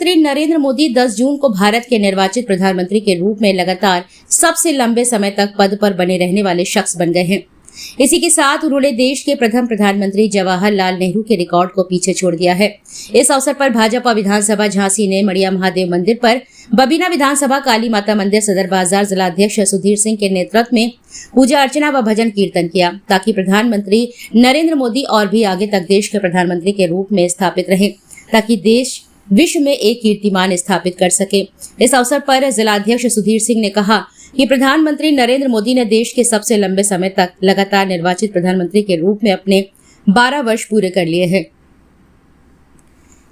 प्रधानमंत्री नरेंद्र मोदी 10 जून को भारत के निर्वाचित प्रधानमंत्री के रूप में लगातार सबसे लंबे समय तक पद पर बने रहने वाले शख्स बन गए हैं। इसी के साथ उन्होंने देश के प्रथम प्रधानमंत्री जवाहरलाल नेहरू के रिकॉर्ड को पीछे छोड़ दिया है। इस अवसर पर भाजपा विधानसभा झांसी ने मड़िया महादेव मंदिर पर, बबीना विधानसभा काली माता मंदिर सदर बाजार जिला अध्यक्ष सुधीर सिंह के नेतृत्व में पूजा अर्चना व भजन कीर्तन किया, ताकि प्रधानमंत्री नरेंद्र मोदी और भी आगे तक देश के प्रधानमंत्री के रूप में स्थापित रहे, ताकि देश विश्व में एक कीर्तिमान स्थापित कर सके। इस अवसर पर जिलाध्यक्ष सुधीर सिंह ने कहा कि प्रधानमंत्री नरेंद्र मोदी ने देश के सबसे लंबे समय तक लगातार निर्वाचित प्रधानमंत्री के रूप में अपने 12 वर्ष पूरे कर लिए हैं।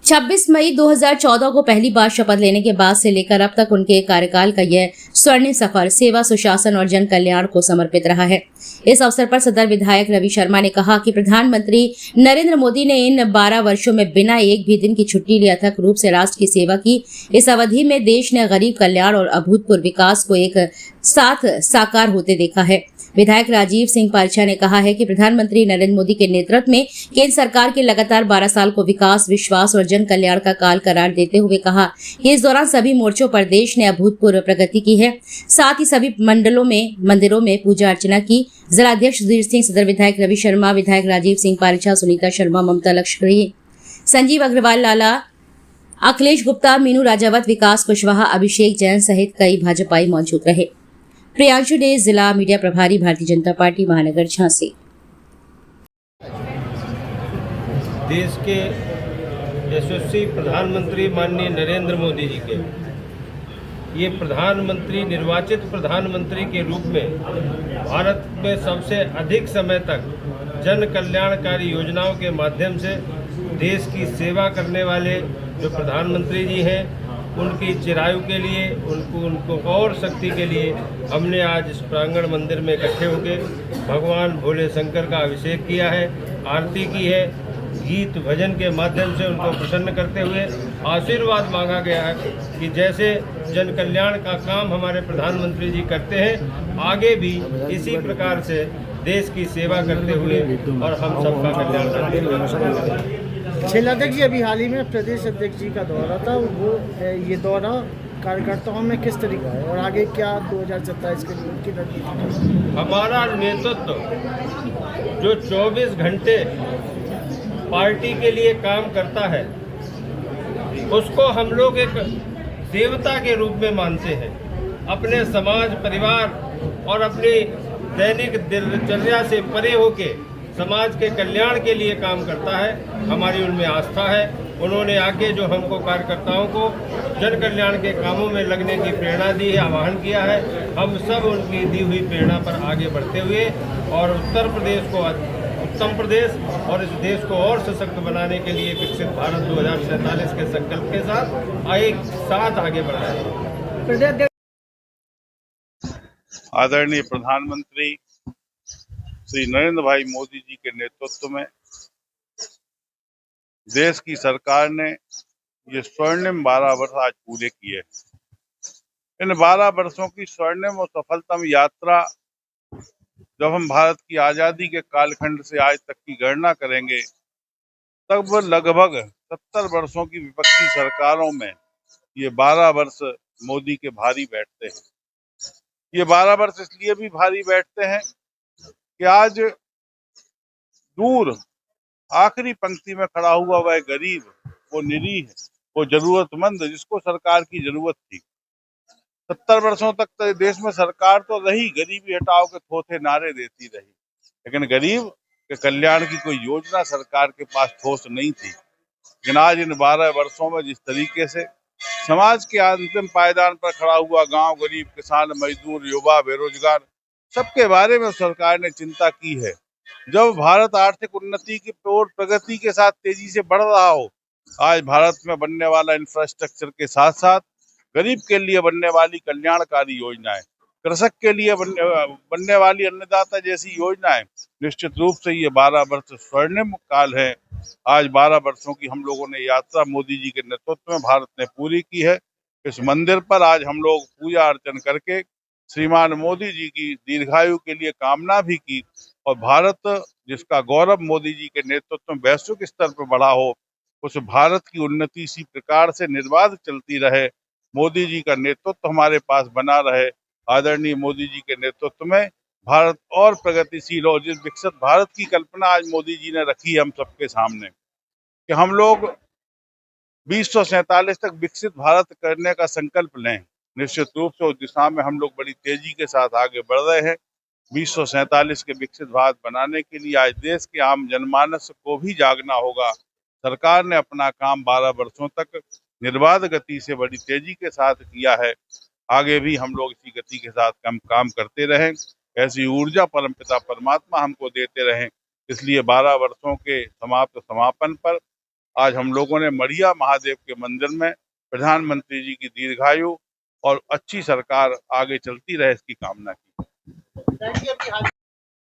26 मई 2014 को पहली बार शपथ लेने के बाद से लेकर अब तक उनके कार्यकाल का यह स्वर्णिम सफर सेवा, सुशासन और जन कल्याण को समर्पित रहा है। इस अवसर पर सदर विधायक रवि शर्मा ने कहा कि प्रधानमंत्री नरेंद्र मोदी ने इन 12 वर्षों में बिना एक भी दिन की छुट्टी लिए अथक रूप से राष्ट्र की सेवा की। इस अवधि में देश ने गरीब कल्याण और अभूतपूर्व विकास को एक साथ साकार होते देखा है। विधायक राजीव सिंह पारिछा ने कहा है कि प्रधानमंत्री नरेंद्र मोदी के नेतृत्व में केंद्र सरकार के लगातार 12 साल को विकास, विश्वास और जन कल्याण का काल करार देते हुए कहा कि इस दौरान सभी मोर्चों पर देश ने अभूतपूर्व प्रगति की है। साथ ही सभी मंदिरों में पूजा अर्चना की। जिलाध्यक्ष सुधीर सिंह, सदर विधायक रवि शर्मा, विधायक राजीव सिंह पारिछा, सुनीता शर्मा, ममता लक्ष्मी, संजीव अग्रवाल, लाला अखिलेश गुप्ता, मीनू राजावत, विकास कुशवाहा, अभिषेक जैन सहित कई भाजपाई मौजूद रहे। प्रियांशु डे, जिला मीडिया प्रभारी, भारतीय जनता पार्टी, महानगर झांसी। देश के यशस्वी प्रधानमंत्री माननीय नरेंद्र मोदी जी के ये प्रधानमंत्री, निर्वाचित प्रधानमंत्री के रूप में भारत में सबसे अधिक समय तक जन कल्याणकारी योजनाओं के माध्यम से देश की सेवा करने वाले जो प्रधानमंत्री जी हैं, उनकी चिरायु के लिए, उनको और शक्ति के लिए हमने आज इस प्रांगण मंदिर में इकट्ठे होकर भगवान भोले शंकर का अभिषेक किया है, आरती की है। गीत भजन के माध्यम से उनको प्रसन्न करते हुए आशीर्वाद मांगा गया है कि जैसे जन कल्याण का काम हमारे प्रधानमंत्री जी करते हैं, आगे भी इसी प्रकार से देश की सेवा करते हुए और हम सबका कल्याण करते हुए। जिलाध्यक्ष जी, अभी हाल ही में प्रदेश अध्यक्ष जी का दौरा था, वो ये दौरा कार्यकर्ताओं में किस तरीका है और आगे क्या 2027 के लिए उनकी रणनीति? हमारा नेतृत्व जो 24 घंटे पार्टी के लिए काम करता है, उसको हम लोग एक देवता के रूप में मानते हैं। अपने समाज, परिवार और अपनी दैनिक दिनचर्या से परे होके समाज के कल्याण के लिए काम करता है। हमारी उनमें आस्था है। उन्होंने आके जो हमको कार्यकर्ताओं को जन कल्याण के कामों में लगने की प्रेरणा दी है, आह्वान किया है। हम सब उनकी दी हुई प्रेरणा पर आगे बढ़ते हुए और उत्तर प्रदेश को उत्तम प्रदेश और इस देश को और सशक्त बनाने के लिए विकसित भारत 2047 के संकल्प के साथ एक साथ आगे बढ़ाएं। आदरणीय प्रधानमंत्री श्री नरेंद्र भाई मोदी जी के नेतृत्व में देश की सरकार ने ये स्वर्णिम 12 वर्ष आज पूरे किए। इन 12 वर्षों की स्वर्णिम और सफलतम यात्रा जब हम भारत की आजादी के कालखंड से आज तक की गणना करेंगे, तब लगभग 70 वर्षों की विपक्षी सरकारों में ये 12 वर्ष मोदी के भारी बैठते हैं। ये 12 वर्ष इसलिए भी भारी बैठते हैं कि आज दूर आखिरी पंक्ति में खड़ा हुआ वह गरीब, वो निरीह, वो जरूरतमंद, जिसको सरकार की जरूरत थी। 70 वर्षों तक तो देश में सरकार तो रही, गरीबी हटाओ के थोथे नारे देती रही, लेकिन गरीब के कल्याण की कोई योजना सरकार के पास ठोस नहीं थी। लेकिन आज इन 12 वर्षों में जिस तरीके से समाज के अंतिम पायदान पर खड़ा हुआ गांव, गरीब, किसान, मजदूर, युवा, बेरोजगार, सबके बारे में सरकार ने चिंता की है। जब भारत आर्थिक उन्नति की ओर प्रगति के साथ तेजी से बढ़ रहा हो, आज भारत में बनने वाला इंफ्रास्ट्रक्चर के साथ साथ गरीब के लिए बनने वाली कल्याणकारी योजनाएं, कृषक के लिए बनने वाली अन्नदाता जैसी योजनाएं, निश्चित रूप से ये 12 वर्ष स्वर्णिम काल है। आज 12 वर्षों की हम लोगों ने यात्रा मोदी जी के नेतृत्व में भारत ने पूरी की है। इस मंदिर पर आज हम लोग पूजा अर्चन करके श्रीमान मोदी जी की दीर्घायु के लिए कामना भी की और भारत जिसका गौरव मोदी जी के नेतृत्व में वैश्विक स्तर पर बढ़ा हो, उस भारत की उन्नति इसी प्रकार से निर्बाध चलती रहे। मोदी जी का नेतृत्व हमारे पास बना रहे। आदरणीय मोदी जी के नेतृत्व में भारत और प्रगतिशील और जिस विकसित भारत की कल्पना आज मोदी जी ने रखी है हम सबके सामने कि हम लोग 2047 तक विकसित भारत करने का संकल्प लें। निश्चित रूप से उस दिशा में हम लोग बड़ी तेजी के साथ आगे बढ़ रहे हैं। 2047 के विकसित भारत बनाने के लिए आज देश के आम जनमानस को भी जागना होगा। सरकार ने अपना काम 12 वर्षों तक निर्बाध गति से बड़ी तेजी के साथ किया है। आगे भी हम लोग इसी गति के साथ काम करते रहें। ऐसी ऊर्जा परमपिता परमात्मा हमको देते रहें। इसलिए 12 वर्षों के समापन पर आज हम लोगों ने मढ़िया महादेव के मंदिर में प्रधानमंत्री जी की दीर्घायु और अच्छी सरकार आगे चलती रहे इसकी कामना की।